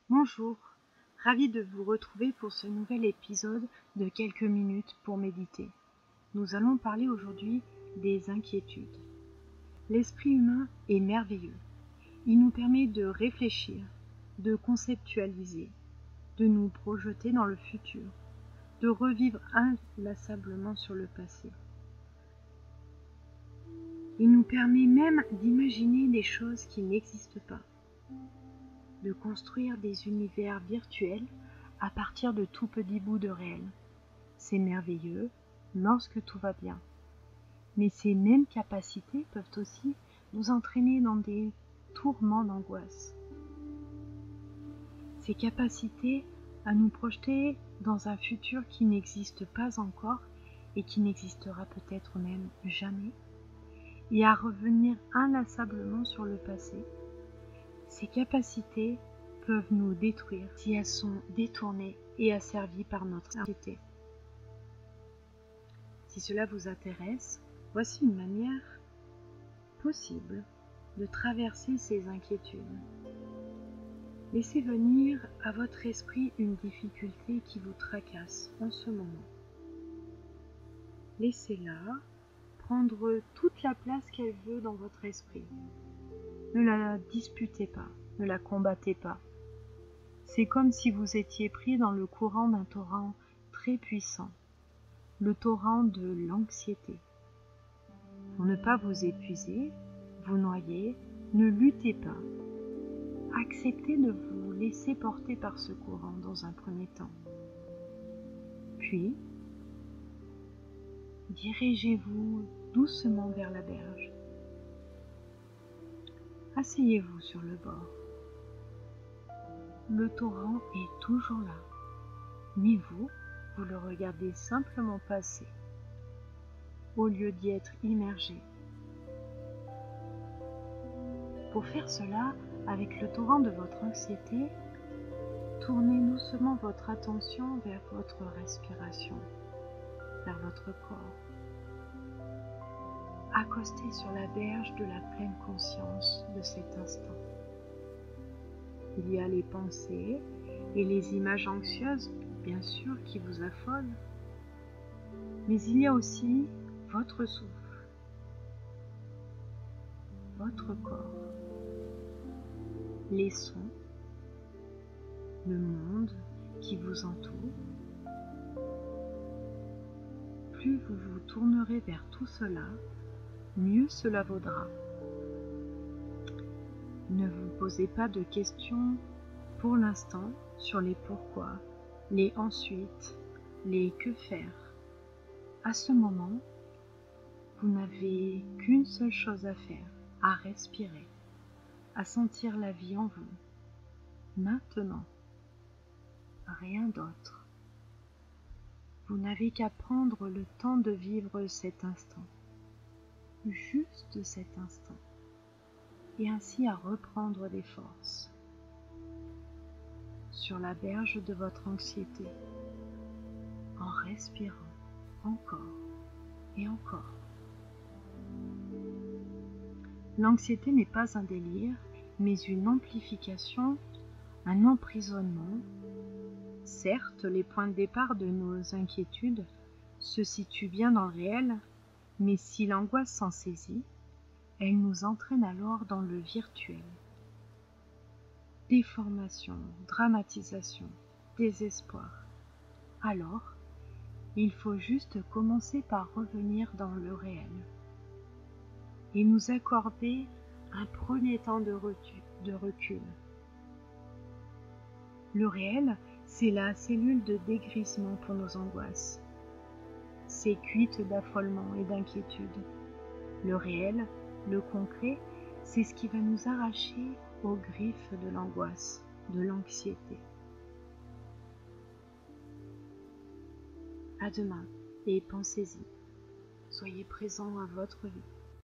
Bonjour, ravi de vous retrouver pour ce nouvel épisode de quelques minutes pour méditer. Nous allons parler aujourd'hui des inquiétudes. L'esprit humain est merveilleux. Il nous permet de réfléchir, de conceptualiser, de nous projeter dans le futur, de revivre inlassablement sur le passé. Il nous permet même d'imaginer des choses qui n'existent pas, de construire des univers virtuels à partir de tout petits bouts de réel. C'est merveilleux lorsque tout va bien. Mais ces mêmes capacités peuvent aussi nous entraîner dans des tourments d'angoisse. Ces capacités à nous projeter dans un futur qui n'existe pas encore et qui n'existera peut-être même jamais, et à revenir inlassablement sur le passé. Ces capacités peuvent nous détruire si elles sont détournées et asservies par notre anxiété. Si cela vous intéresse, voici une manière possible de traverser ces inquiétudes. Laissez venir à votre esprit une difficulté qui vous tracasse en ce moment. Laissez-la prendre toute la place qu'elle veut dans votre esprit. Ne la disputez pas, ne la combattez pas. C'est comme si vous étiez pris dans le courant d'un torrent très puissant, le torrent de l'anxiété. Pour ne pas vous épuiser, vous noyer, ne luttez pas. Acceptez de vous laisser porter par ce courant dans un premier temps. Puis, dirigez-vous doucement vers la berge. Asseyez-vous sur le bord. Le torrent est toujours là, mais vous le regardez simplement passer, au lieu d'y être immergé. Pour faire cela, avec le torrent de votre anxiété, tournez doucement votre attention vers votre respiration, vers votre corps. Accostez sur la berge de la pleine conscience de cet instant. Il y a les pensées et les images anxieuses, bien sûr, qui vous affolent, mais il y a aussi votre souffle, votre corps, les sons, le monde qui vous entoure. Plus vous vous tournerez vers tout cela, mieux cela vaudra. Ne vous posez pas de questions pour l'instant sur les pourquoi, les ensuite, les que faire. À ce moment, vous n'avez qu'une seule chose à faire, à respirer, à sentir la vie en vous. Maintenant, rien d'autre. Vous n'avez qu'à prendre le temps de vivre cet instant, juste cet instant, et ainsi à reprendre des forces sur la berge de votre anxiété, en respirant encore et encore. L'anxiété n'est pas un délire, mais une amplification, un emprisonnement. Certes, les points de départ de nos inquiétudes se situent bien dans le réel, mais si l'angoisse s'en saisit, elle nous entraîne alors dans le virtuel. Déformation, dramatisation, désespoir. Alors, il faut juste commencer par revenir dans le réel et nous accorder un premier temps de recul. Le réel, c'est la cellule de dégrisement pour nos angoisses, ces cuites d'affolement et d'inquiétude. Le réel, le concret, c'est ce qui va nous arracher aux griffes de l'angoisse, de l'anxiété. À demain et pensez-y. Soyez présents à votre vie.